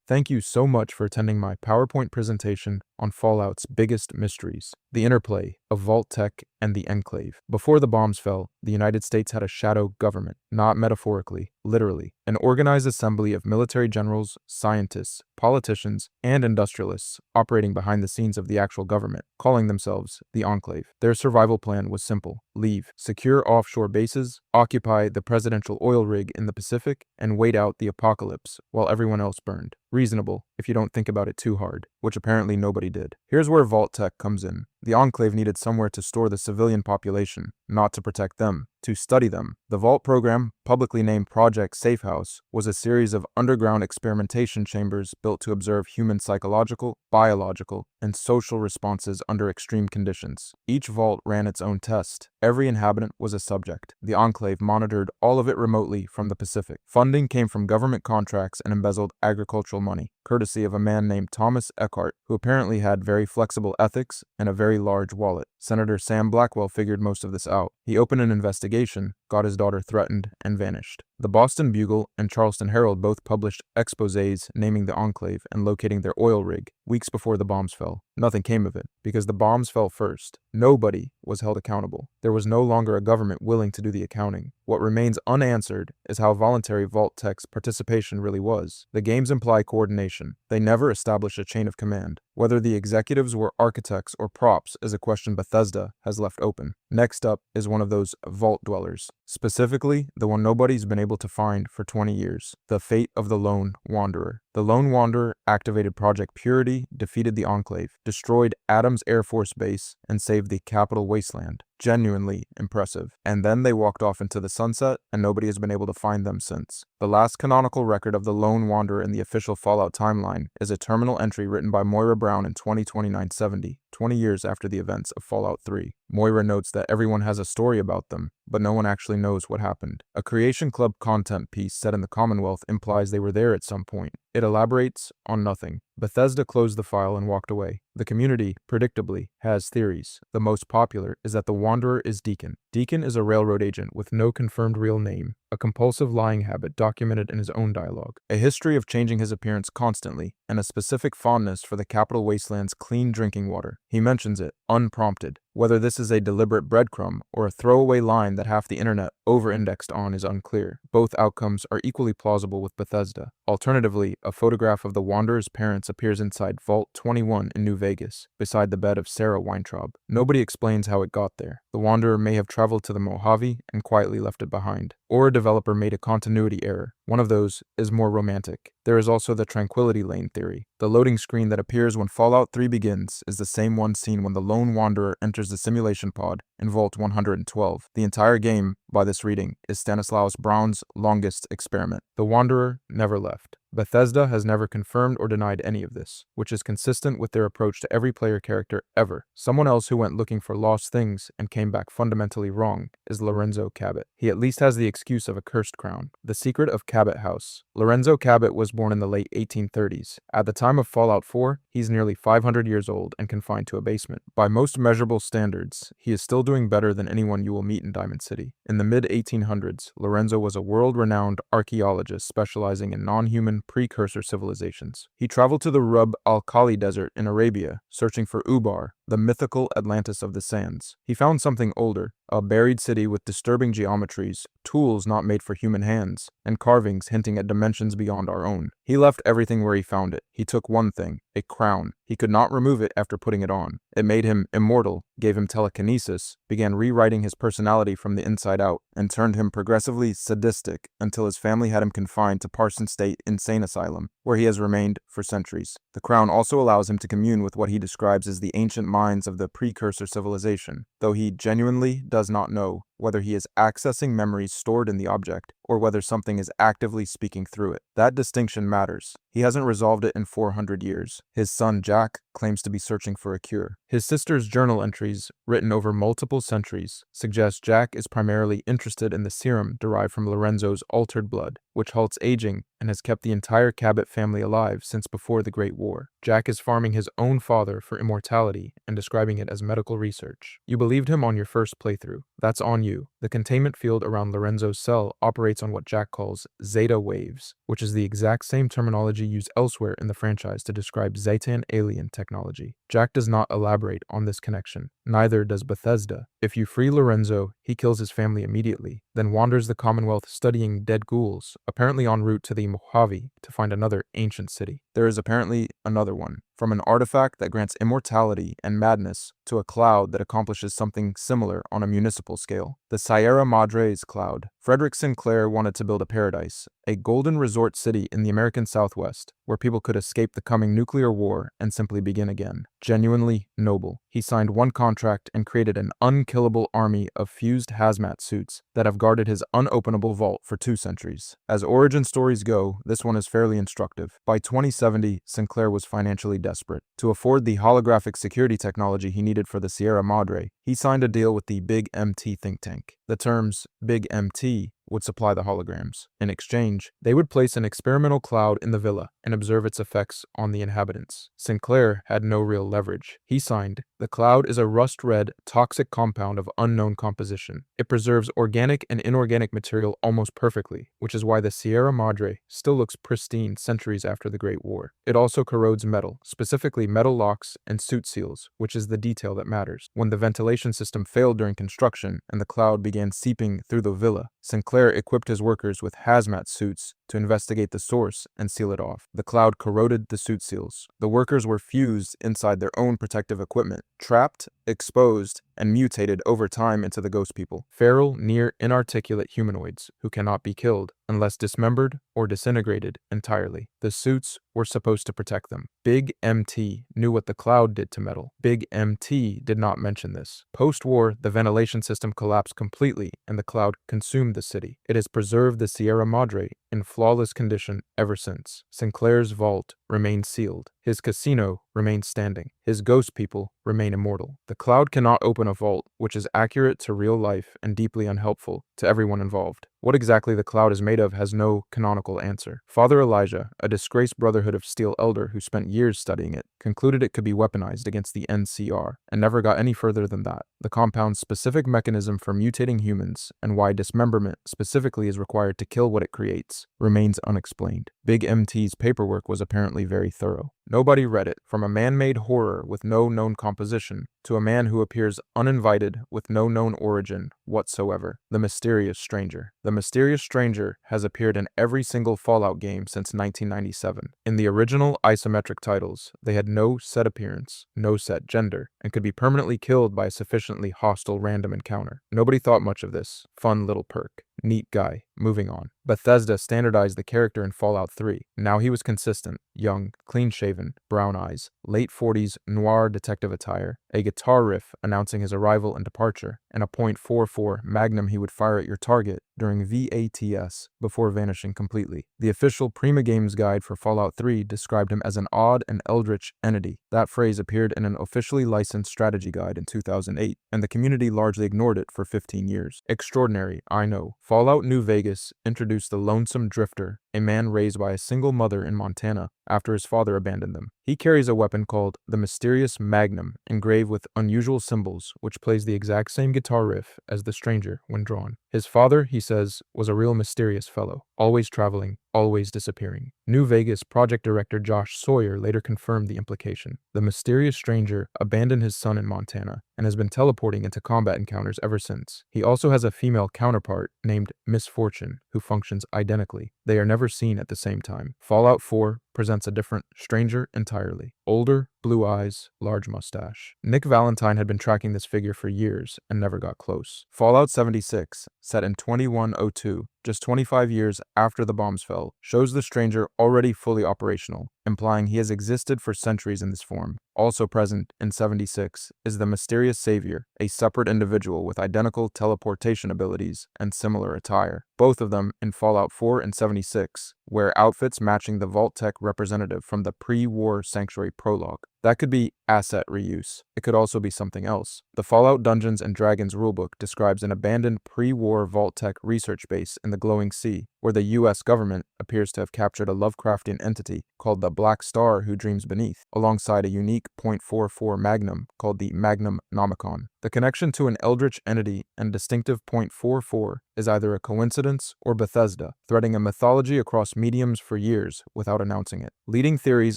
Thank you so much for attending my PowerPoint presentation on Fallout's biggest mysteries, the interplay of Vault Tech and the Enclave. Before the bombs fell, the United States had a shadow government, not metaphorically, literally, an organized assembly of military generals, scientists, politicians, and industrialists operating behind the scenes of the actual government, calling themselves the Enclave. Their survival plan was simple: leave, secure offshore bases, occupy the presidential oil rig in the Pacific, and wait out the apocalypse while everyone else burned. Reasonable, if you don't think about it too hard, which apparently nobody did. Here's where Vault Tech comes in. The Enclave needed somewhere to store the civilian population, not to protect them, to study them. The Vault program, publicly named Project Safehouse, was a series of underground experimentation chambers built to observe human psychological, biological, and social responses under extreme conditions. Each vault ran its own test. Every inhabitant was a subject. The Enclave monitored all of it remotely from the Pacific. Funding came from government contracts and embezzled agricultural money, courtesy of a man named Thomas Eckhart, who apparently had very flexible ethics and a very large wallet. Senator Sam Blackwell figured most of this out. He opened an investigation, got his daughter threatened, and vanished. The Boston Bugle and Charleston Herald both published exposés naming the Enclave and locating their oil rig weeks before the bombs fell. Nothing came of it, because the bombs fell first. Nobody was held accountable. There was no longer a government willing to do the accounting. What remains unanswered is how voluntary Vault Tech's participation really was. The games imply coordination. They never establish a chain of command. Whether the executives were architects or props is a question Bethesda has left open. Next up is one of those vault dwellers, specifically the one nobody's been able to find for 20 years, the fate of the Lone Wanderer. The Lone Wanderer activated Project Purity, defeated the Enclave, destroyed Adams Air Force Base, and saved the Capital Wasteland. Genuinely impressive. And then they walked off into the sunset, and nobody has been able to find them since. The last canonical record of the Lone Wanderer in the official Fallout timeline is a terminal entry written by Moira Brown in 2029-70, 20 years after the events of Fallout 3. Moira notes that everyone has a story about them, but no one actually knows what happened. A Creation Club content piece set in the Commonwealth implies they were there at some point. It elaborates on nothing. Bethesda closed the file and walked away. The community, predictably, has theories. The most popular is that the Wanderer is Deacon. Deacon is a railroad agent with no confirmed real name, a compulsive lying habit documented in his own dialogue, a history of changing his appearance constantly, and a specific fondness for the Capital Wasteland's clean drinking water. He mentions it, unprompted. Whether this is a deliberate breadcrumb or a throwaway line that half the internet over-indexed on is unclear. Both outcomes are equally plausible with Bethesda. Alternatively, a photograph of the Wanderer's parents appears inside Vault 21 in New Vegas, beside the bed of Sarah Weintraub. Nobody explains how it got there. The Wanderer may have traveled to the Mojave and quietly left it behind. Or a developer made a continuity error. One of those is more romantic. There is also the Tranquility Lane theory. The loading screen that appears when Fallout 3 begins is the same one seen when the Lone Wanderer enters the simulation pod in Vault 112. The entire game, by this reading, is Stanislaus Brown's longest experiment. The Wanderer never left. Bethesda has never confirmed or denied any of this, which is consistent with their approach to every player character ever. Someone else who went looking for lost things and came back fundamentally wrong is Lorenzo Cabot. He at least has the excuse of a cursed crown. The Secret of Cabot House. Lorenzo Cabot was born in the late 1830s. At the time of Fallout 4, he's nearly 500 years old and confined to a basement. By most measurable standards, he is still doing better than anyone you will meet in Diamond City. In the mid-1800s, Lorenzo was a world-renowned archaeologist specializing in non-human precursor civilizations. He traveled to the Rub al-Khali Desert in Arabia, searching for Ubar, the mythical Atlantis of the sands. He found something older, a buried city with disturbing geometries, tools not made for human hands, and carvings hinting at dimensions beyond our own. He left everything where he found it. He took one thing, a crown. He could not remove it after putting it on. It made him immortal, gave him telekinesis, began rewriting his personality from the inside out, and turned him progressively sadistic until his family had him confined to Parson State Insane Asylum, where he has remained for centuries. The crown also allows him to commune with what he describes as the ancient minds of the precursor civilization, though he genuinely does not know whether he is accessing memories stored in the object or whether something is actively speaking through it. That distinction matters. He hasn't resolved it in 400 years. His son, Jack, claims to be searching for a cure. His sister's journal entries, written over multiple centuries, suggest Jack is primarily interested in the serum derived from Lorenzo's altered blood, which halts aging and has kept the entire Cabot family alive since before the Great War. Jack is farming his own father for immortality and describing it as medical research. You believed him on your first playthrough. That's on you. The containment field around Lorenzo's cell operates elaborates on what Jack calls zeta waves, which is the exact same terminology used elsewhere in the franchise to describe Zetan alien technology. Jack does not elaborate on this connection. Neither does Bethesda. If you free Lorenzo, he kills his family immediately, then wanders the Commonwealth studying dead ghouls, apparently en route to the Mojave to find another ancient city. There is apparently another one. From an artifact that grants immortality and madness to a cloud that accomplishes something similar on a municipal scale. The Sierra Madres cloud. Frederick Sinclair wanted to build a paradise, a golden resort city in the American Southwest, where people could escape the coming nuclear war and simply begin again. Genuinely noble. He signed one contract and created an unkillable army of fused hazmat suits that have guarded his unopenable vault for 2 centuries. As origin stories go, this one is fairly instructive. By 2070, Sinclair was financially desperate. To afford the holographic security technology he needed for the Sierra Madre, he signed a deal with the Big MT think tank. The terms Big MT would supply the holograms. In exchange, they would place an experimental cloud in the villa and observe its effects on the inhabitants. Sinclair had no real leverage. He signed, "The cloud is a rust-red, toxic compound of unknown composition. It preserves organic and inorganic material almost perfectly, which is why the Sierra Madre still looks pristine centuries after the Great War. It also corrodes metal, specifically metal locks and suit seals, which is the detail that matters. When the ventilation system failed during construction and the cloud began seeping through the villa, Sinclair equipped his workers with hazmat suits to investigate the source and seal it off. The cloud corroded the suit seals. The workers were fused inside their own protective equipment, trapped, exposed, and mutated over time into the ghost people. Feral, near inarticulate humanoids who cannot be killed unless dismembered or disintegrated entirely. The suits were supposed to protect them. Big MT knew what the cloud did to metal. Big MT did not mention this. Post-war, the ventilation system collapsed completely and the cloud consumed the city. It has preserved the Sierra Madre in flawless condition ever since. Sinclair's vault remains sealed. His casino remains standing. His ghost people remain immortal. The cloud cannot open a vault, which is accurate to real life and deeply unhelpful to everyone involved. What exactly the cloud is made of has no canonical answer. Father Elijah, a disgraced Brotherhood of Steel elder who spent years studying it, concluded it could be weaponized against the NCR, and never got any further than that. The compound's specific mechanism for mutating humans, and why dismemberment specifically is required to kill what it creates, remains unexplained. Big MT's paperwork was apparently very thorough. Nobody read it, from a man-made horror with no known composition, to a man who appears uninvited with no known origin whatsoever. The Mysterious Stranger. The Mysterious Stranger has appeared in every single Fallout game since 1997. In the original isometric titles, they had no set appearance, no set gender, and could be permanently killed by a sufficiently hostile random encounter. Nobody thought much of this. Fun little perk. Neat guy. Moving on. Bethesda standardized the character in Fallout 3. Now he was consistent, young, clean-shaven, brown eyes, late 40s noir detective attire, a guitar riff announcing his arrival and departure, and a .44 Magnum he would fire at your target during VATS before vanishing completely. The official Prima Games guide for Fallout 3 described him as an odd and eldritch entity. That phrase appeared in an officially licensed strategy guide in 2008, and the community largely ignored it for 15 years. Extraordinary, I know. Fallout New Vegas introduced the Lonesome Drifter, a man raised by a single mother in Montana after his father abandoned them. He carries a weapon called the Mysterious Magnum, engraved with unusual symbols, which plays the exact same guitar riff as the stranger when drawn. His father, he says, was a real mysterious fellow, always traveling, always disappearing. New Vegas project director Josh Sawyer later confirmed the implication. The mysterious stranger abandoned his son in Montana and has been teleporting into combat encounters ever since. He also has a female counterpart named Misfortune, who functions identically. They are never seen at the same time. Fallout 4 presents a different stranger entirely. Older, blue eyes, large mustache. Nick Valentine had been tracking this figure for years and never got close. Fallout 76, set in 2102, just 25 years after the bombs fell, shows the stranger already fully operational, implying he has existed for centuries in this form. Also present in 76 is the mysterious savior, a separate individual with identical teleportation abilities and similar attire. Both of them in Fallout 4 and 76 wear outfits matching the Vault-Tec representative from the pre-war Sanctuary prologue. That could be asset reuse. It could also be something else. The Fallout Dungeons & Dragons rulebook describes an abandoned pre-war Vault-Tec research base in the Glowing Sea, where the US government appears to have captured a Lovecraftian entity called the Black Star Who Dreams Beneath, alongside a unique .44 Magnum called the Magnum Nomicon. The connection to an eldritch entity and distinctive .44 is either a coincidence or Bethesda, threading a mythology across mediums for years without announcing it. Leading theories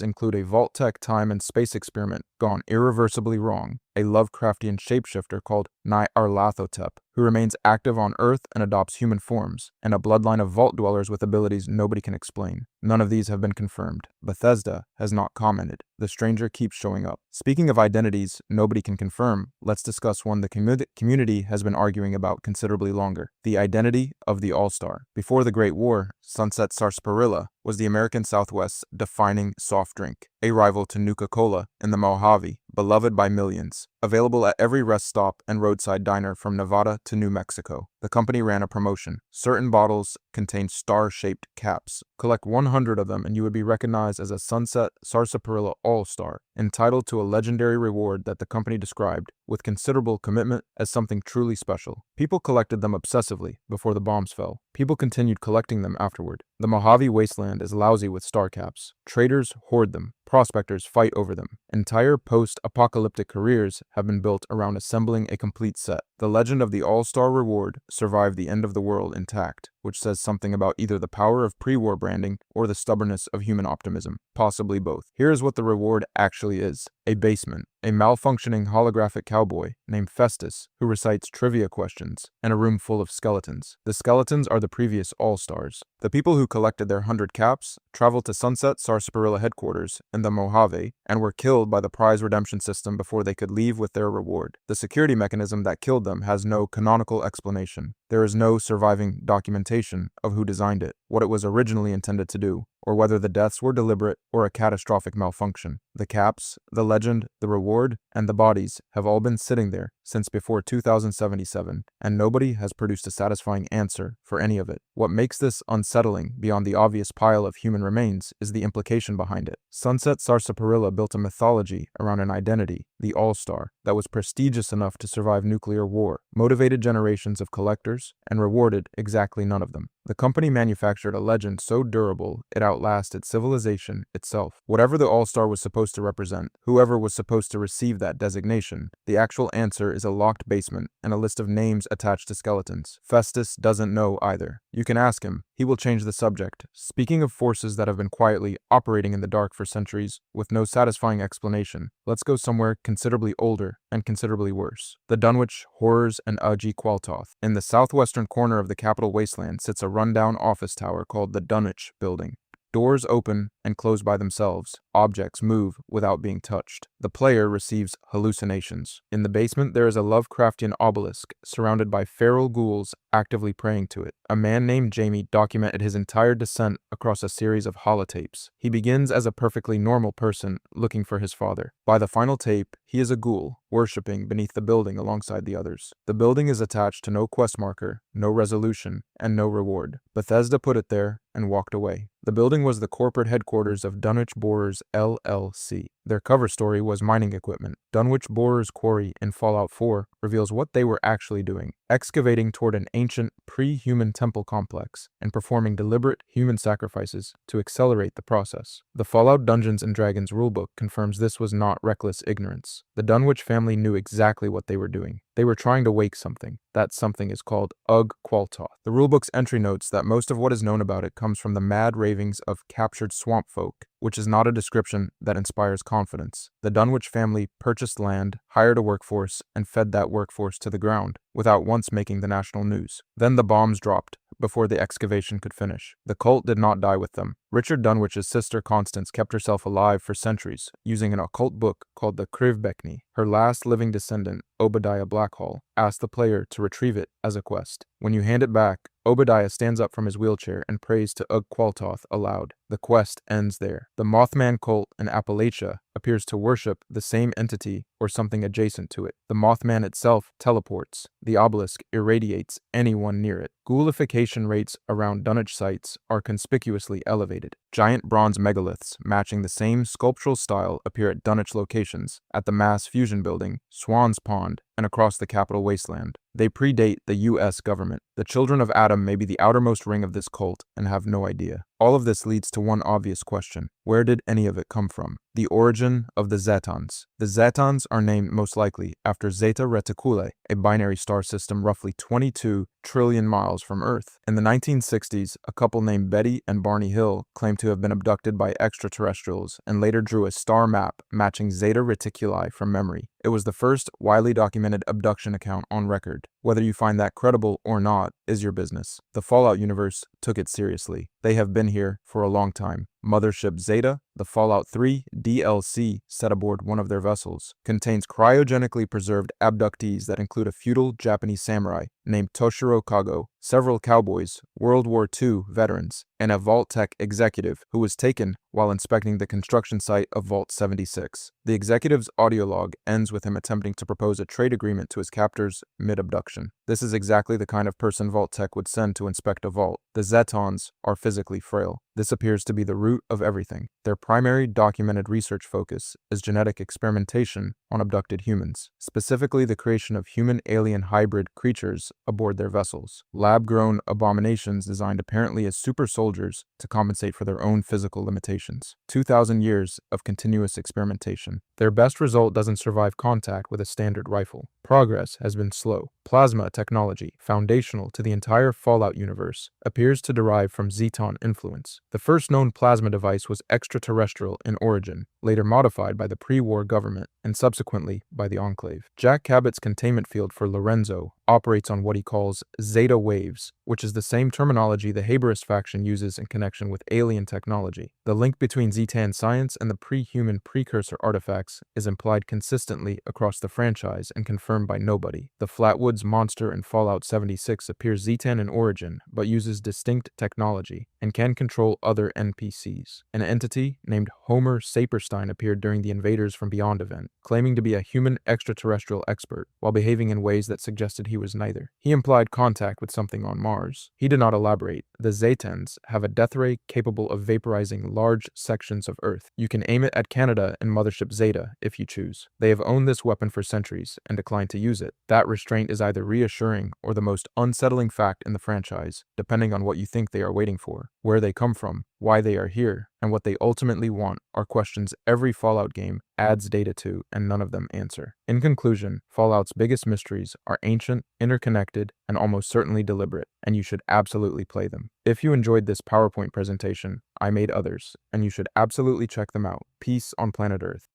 include a Vault-Tec time and space experiment gone irreversibly wrong, a Lovecraftian shapeshifter called Nyarlathotep, who remains active on Earth and adopts human forms, and a bloodline of vault dwellers with abilities nobody can explain. None of these have been confirmed. Bethesda has not commented. The stranger keeps showing up. Speaking of identities nobody can confirm, let's discuss one the community has been arguing about considerably longer: the identity of the All-Star. Before the Great War, Sunset Sarsaparilla was the American Southwest's defining soft drink, a rival to Nuka-Cola in the Mojave, beloved by millions. Available at every rest stop and roadside diner from Nevada to New Mexico. The company ran a promotion. Certain bottles contain star-shaped caps. Collect 100 of them and you would be recognized as a Sunset Sarsaparilla All-Star, entitled to a legendary reward that the company described, with considerable commitment, as something truly special. People collected them obsessively before the bombs fell. People continued collecting them afterward. The Mojave wasteland is lousy with star caps. Traders hoard them. Prospectors fight over them. Entire post-apocalyptic careers have been built around assembling a complete set. The legend of the All-Star reward survived the end of the world intact, which says something about either the power of pre-war branding or the stubbornness of human optimism, possibly both. Here is what the reward actually is: a basement, a malfunctioning holographic cowboy named Festus who recites trivia questions, and a room full of skeletons. The skeletons are the previous All-Stars. The people who collected their 100 caps traveled to Sunset Sarsaparilla headquarters in the Mojave and were killed by the prize redemption system before they could leave with their reward. The security mechanism that killed them has no canonical explanation. There is no surviving documentation of who designed it, what it was originally intended to do, or whether the deaths were deliberate or a catastrophic malfunction. The caps, the legend, the reward, and the bodies have all been sitting there since before 2077, and nobody has produced a satisfying answer for any of it. What makes this unsettling beyond the obvious pile of human remains is the implication behind it. Sunset Sarsaparilla built a mythology around an identity, the All-Star, that was prestigious enough to survive nuclear war, motivated generations of collectors, and rewarded exactly none of them. The company manufactured a legend so durable it outlasted civilization itself. Whatever the All-Star was supposed to represent, whoever was supposed to receive that designation, the actual answer is a locked basement and a list of names attached to skeletons. Festus doesn't know either. You can ask him. He will change the subject. Speaking of forces that have been quietly operating in the dark for centuries with no satisfying explanation, let's go somewhere considerably older and considerably worse. The Dunwich Horrors and Agi Qualtoth. In the southwestern corner of the Capitol Wasteland sits a rundown office tower called the Dunwich Building. Doors open and close by themselves. Objects move without being touched. The player receives hallucinations. In the basement, there is a Lovecraftian obelisk surrounded by feral ghouls actively praying to it. A man named Jamie documented his entire descent across a series of holotapes. He begins as a perfectly normal person looking for his father. By the final tape, he is a ghoul, worshipping beneath the building alongside the others. The building is attached to no quest marker, no resolution, and no reward. Bethesda put it there and walked away. The building was the corporate headquarters of Dunwich Borers LLC. Their cover story was mining equipment. Dunwich Borers Quarry in Fallout 4 reveals what they were actually doing: excavating toward an ancient pre-human temple complex and performing deliberate human sacrifices to accelerate the process. The Fallout Dungeons & Dragons rulebook confirms this was not reckless ignorance. The Dunwich family knew exactly what they were doing. They were trying to wake something. That something is called Ug Qualtoth. The rulebook's entry notes that most of what is known about it comes from the mad ravings of captured swamp folk, which is not a description that inspires confidence. The Dunwich family purchased land, hired a workforce, and fed that workforce to the ground, without once making the national news. Then the bombs dropped before the excavation could finish. The cult did not die with them. Richard Dunwich's sister Constance kept herself alive for centuries, using an occult book called the Krivbekni. Her last living descendant, Obadiah Blackhall, asked the player to retrieve it as a quest. When you hand it back, Obadiah stands up from his wheelchair and prays to Ug Qualtoth aloud. The quest ends there. The Mothman cult in Appalachia appears to worship the same entity or something adjacent to it. The Mothman itself teleports. The obelisk irradiates anyone near it. Ghoulification rates around Dunwich sites are conspicuously elevated. Giant bronze megaliths matching the same sculptural style appear at Dunwich locations, at the Mass Fusion Building, Swans Pond, and across the Capitol Wasteland. They predate the U.S. government. The children of Adam may be the outermost ring of this cult and have no idea. All of this leads to one obvious question. Where did any of it come from? The origin of the Zetons. The Zetons are named most likely after Zeta Reticuli, a binary star system roughly 22 trillion miles from Earth. In the 1960s, a couple named Betty and Barney Hill claimed to have been abducted by extraterrestrials and later drew a star map matching Zeta Reticuli from memory. It was the first widely documented abduction account on record. Whether you find that credible or not is your business. The Fallout universe took it seriously. They have been here for a long time. Mothership Zeta, the Fallout 3 DLC set aboard one of their vessels, contains cryogenically preserved abductees that include a feudal Japanese samurai named Toshiro Kago, several cowboys, World War II veterans, and a Vault-Tec executive who was taken while inspecting the construction site of Vault 76. The executive's audio log ends with him attempting to propose a trade agreement to his captors mid-abduction. This is exactly the kind of person Vault-Tec would send to inspect a vault. The Zetons are physically frail. This appears to be the root of everything. Their primary documented research focus is genetic experimentation on abducted humans, specifically the creation of human-alien hybrid creatures aboard their vessels, lab-grown abominations designed apparently as super soldiers to compensate for their own physical limitations. 2,000 years of continuous experimentation. Their best result doesn't survive contact with a standard rifle. Progress has been slow. Plasma technology, foundational to the entire Fallout universe, appears to derive from Zeton influence. The first known plasma device was extraterrestrial in origin, later modified by the pre-war government and subsequently by the Enclave. Jack Cabot's containment field for Lorenzo operates on what he calls zeta waves, which is the same terminology the Haberist faction uses in connection with alien technology. The link between Zetan science and the pre-human precursor artifacts is implied consistently across the franchise and confirmed by nobody. The Flatwoods monster in Fallout 76 appears Zetan in origin, but uses distinct technology and can control other NPCs. An entity named Homer Saperstein appeared during the Invaders from Beyond event, claiming to be a human extraterrestrial expert, while behaving in ways that suggested he was neither. He implied contact with something on Mars. He did not elaborate. The Zetans have a death ray capable of vaporizing large sections of Earth. You can aim it at Canada and Mothership Zeta if you choose. They have owned this weapon for centuries and declined to use it. That restraint is either reassuring or the most unsettling fact in the franchise, depending on what you think they are waiting for. Where they come from, why they are here, and what they ultimately want are questions every Fallout game adds data to, and none of them answer. In conclusion, Fallout's biggest mysteries are ancient, interconnected, and almost certainly deliberate, and you should absolutely play them. If you enjoyed this PowerPoint presentation, I made others, and you should absolutely check them out. Peace on planet Earth.